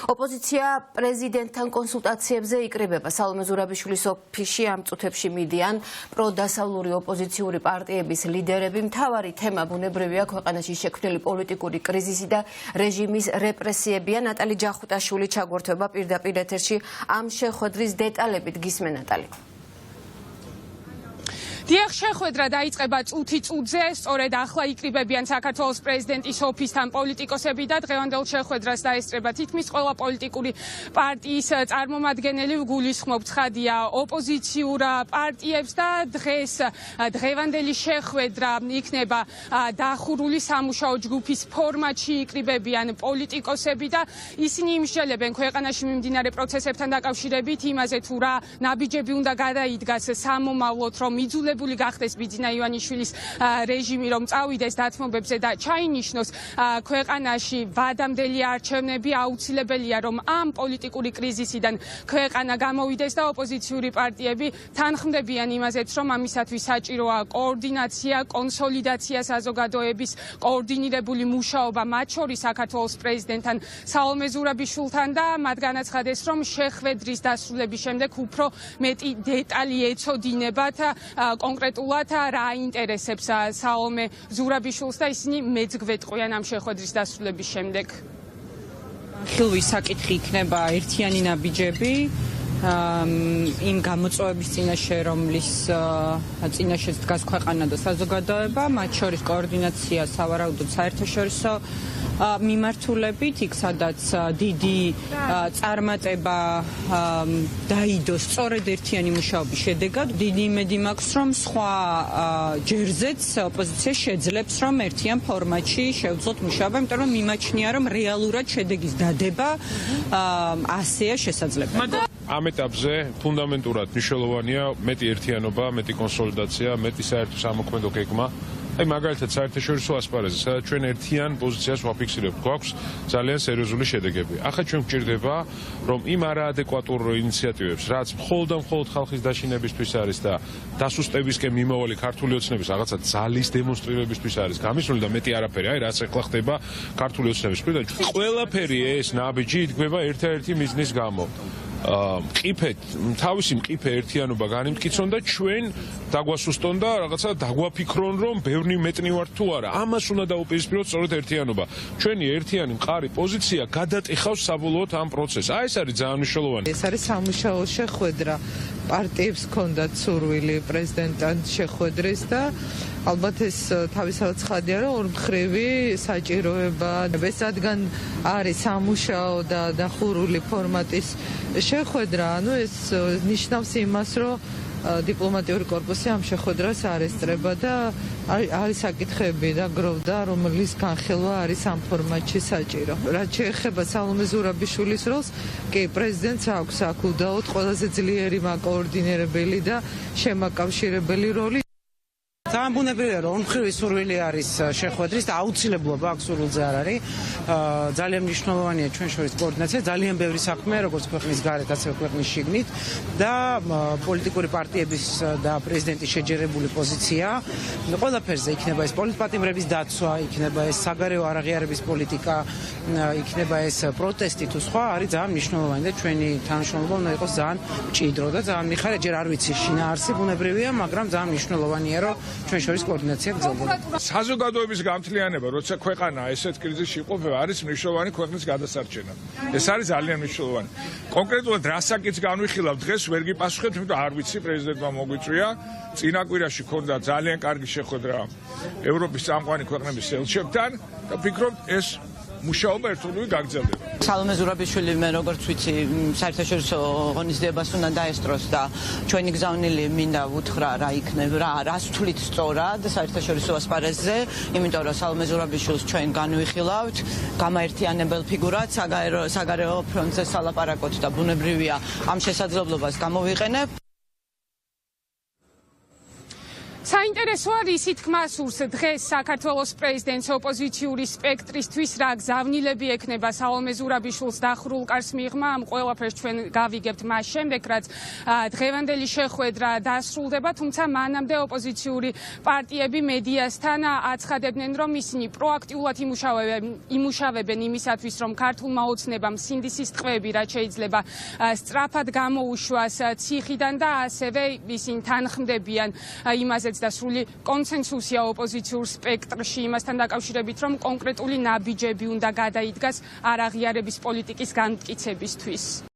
ოპოზიცია პრეზიდენტთან კონსულტაციებზე იკრიბება. სალომე ზურაბიშვილის ოფისში ამ წუთებში მიდიან პროდასავლური ოპოზიციური პარტიების ლიდერები. მთავარი თემა ბუნებრივია ქვეყანაში შექმნილი პოლიტიკური კრიზისი და რეჟიმის რეპრესიებია. ნატალი ჯახუტაშვილი ჩაგვერთვება პირდაპირ ეთერში ამ შეხვედრის დეტალებით. გისმენ ნატალი. დიახ, შეხვედრა დაიწყება წუთი წუთზე, სწორედ ახლა იკრიბებიან საქართველოს პრეზიდენტის ოფისთან პოლიტიკოსები და დღევანდელ შეხვედრას დაესწრება თითქმის ყველა პოლიტიკური პარტიის წარმომადგენელი. გულისხმობ ცხადია ოპოზიციურ პარტიებს და დღევანდელი შეხვედრა იქნება დახურული სამუშაო ჯგუფის ფორმატში. იკრიბებიან პოლიტიკოსები და ისინი იმსჯელებენ ქვეყანაში მიმდინარე პროცესებთან დაკავშირებით იმაზე თუ რა ნაბიჯები უნდა გადაიდგას სამომავლოდ, რომ იძულებული გახდეს ბიძინა ივანიშვილის რეჟიმი, რომ წავიდეს დათმობებზე და ჩაინიშნოს ქვეყანაში ვადამდელი არჩევნები. აუცილებელია, რომ ამ პოლიტიკური კრიზისიდან ქვეყანა გამოვიდეს და ოპოზიციური პარტიები თანხმდებიან იმაზეც, რომ ამისათვის საჭიროა კოორდინაცია, კონსოლიდაცია, საზოგადოების კოორდინირებული მუშაობა, მათ შორის საქართველოს პრეზიდენტთან სალომე ზურაბიშვილთან და მათ განაცხადეს, რომ შეხვედრის დასრულების შემდეგ უფრო მეტი დეტალი ეცოდინებათ კონკრეტულად რა ინტერესებს სალომე ზურაბიშვილს და ისინი მეც გვეტყვიან ამ შეხვედრის დასრულების შემდეგ. ხილვის საკითხი იქნება ერთიანი ნაბიჯები იმ გამოწვევების წინაშე, რომლის წინაშეც დგას ქვეყანა და საზოგადოება, მათ შორის კოორდინაცია სავარაუდოდ საერთაშორისო მიმართულებით, იქ სადაც დიდი წარმატება დაიდოს სწორედ ერთიანი მუშაობის შედეგად. დიდი იმედი მაქვს, რომ სხვა ჯერზეც ოპოზიცია შეძლებს, რომ ერთიან ფორმატში შევძლოთ მუშაობა, იმიტომ რომ მიმაჩნია, რომ რეალურად შედეგის დადება ასეა შესაძლებელი. ამ ეტაპზე ფუნდამენტურად მნიშვნელოვანია მეტი ერთიანობა, მეტი კონსოლიდაცია, მეტი საერთო სამოქმედო გეგმა. აი მაგალითად საერთაშორისო ასპარეზზე, სადაც ჩვენ ერთიან პოზიციას ვაფიქსირებთ, გვაქვს ძალიან სერიოზული შედეგები. ახლა ჩვენ გვჭირდება, რომ იმ არაადეკვატურ ინიციატივებს, რაც მხოლოდ და მხოლოდ ხალხის დაშინებისთვის არის და დასუსტებისკენ მიმავალი ქართული ოცნების რაღაცა ძალის დემონსტრირებისთვის არის გამისული და მეტი არაფერი, აი რაც ახლა ხდება ქართული ოცნების მხრიდან, ყველაფერი ეს ნაბიჯი იდგმება ერთ-ერთი მიზნის გამო. თავისი მყიფე ერთიანობა განიმტკიცონ და ჩვენ დაგვასუსტონ და რაღაცა დაგვაფიქრონ, რომ ბევრი მეტნი ვართ თუ არა. ამას უნდა დაუპირისპიროთ სწორედ ერთიანობა. ჩვენი ერთიანი მყარი პოზიცია გადატეხავს საბოლოოდ ამ პროცესს. აი ეს არის ძალიან მნიშვნელოვანი. ეს არის სამუშაო შეხვედრა. პარტიებს ჰქონდათ სურვილი პრეზიდენტთან შეხვედრის და ალბათ ეს თავისთავად ცხადია, რომ ორმხრივი საჭიროება ეს რადგან არის სამუშაო და დახურული ფორმატის შეხვედრა, ეს ნიშნავს იმას, რომ დიპლომატიური კორპუსი ამ შეხვედრას არ ესწრება და არის საკითხები და გროვდა, რომლის განხილვა არის ამ ფორმატში საჭირო. რაც შეეხება სალომე ზურაბიშვილის როლს, კი პრეზიდენტს აქვს აქ უდაოდ ყველაზე ძლიერი მაკოორდინირებელი და შემაკავშირებელი როლი. ძალიან ბუნებრივია, რომ ორმხრივი სურვილი არის შეხვედრის და აუცილებლობა აქ სურვილზე არ არის. ძალიან მნიშვნელოვანია ჩვენ შორის კოორდინაცია, ძალიან ბევრი საქმეა, როგორც ქვეყნის გარეთ, ასევე ქვეყნის შიგნით და პოლიტიკური პარტიების და პრეზიდენტის შეჯერებული პოზიცია. ყველაფერზე იქნება ეს პოლიტპატიმრების დაცვა, იქნება ეს საგარეო არაღიარების პოლიტიკა, იქნება ეს პროტესტი თუ სხვა, არის ძალიან მნიშვნელოვანი და ჩვენი თანამშრომლობა უნდა იყოს ძალიან მჭიდრო და ძალიან მიხარია, ჯერ არ ვიცი შინაარსი ბუნებრივია, მაგრამ ძალიან მნიშვნელოვანია, რომ ჩვენ შორის კოორდინაცია გრძელდება. საზოგადოების გამთლიანება, როცა ქვეყანა ესეთ კრიზისში იყოფება, არის მნიშვნელოვანი ქვეყნის გადასარჩენა. ეს არის ძალიან მნიშვნელოვანი. კონკრეტულად რა საკითხს განვიხილავ დღეს ვერ გიპასუხებ, იმიტომ არ ვიცი, პრეზიდენტმა მოგვიწვია. წინა კვირაში ქონდა ძალიან კარგი შეხვედრა ევროპის წამყვანი ქვეყნების ელჩებთან და ვფიქრობ, ეს მუშაობა ერთდროულად გაგრძელდება. სალომე ზურაბიშვილი, მე როგორც ვიცი, საერთაშორისო ღონისძიებას უნდა დაესწროს და ჩვენი გზავნილი მინდა უთხრა რა იქნება, რას თვლით სწორად საერთაშორისო ასპარეზზე, იმიტომ რომ სალომე ზურაბიშვილს ჩვენ განვიხილავთ გამაერთიანებელ ფიგურად საგარეო ფრონტზე სალაპარაკოთ და ბუნებრივია ამ შესაძლებლობას გამოვიყენებ. საინტერესო არის ისიც გმასურს დღეს საქართველოს პრეზიდენტს ოპოზიციური სპექტრისთვის რა გზავნილები ექნება სალომე ზურაბიშვილს დახურულ კარს მიღმა ამ ყველაფერს ჩვენ გავიგებთ მას შემდეგ რაც დღევანდელი შეხვედრა დასრულდება თუმცა მანამდე ოპოზიციური პარტიები მედიასთან აცხადებდნენ რომ ისინი პროაქტიულად იმუშავებენ იმისათვის რომ ქართულმა ოცნებამ სინდისის ტყვეები რაც შეიძლება სწრაფად გამოუშვას ციხიდან და ასევე ისინი თანხმდებიან იმაზე და სრული კონსენსუსია ოპოზიციურ სპექტრში იმასთან დაკავშირებით, რომ კონკრეტული ნაბიჯები უნდა გადაიდგას არაღიარების პოლიტიკის განმტკიცებისთვის.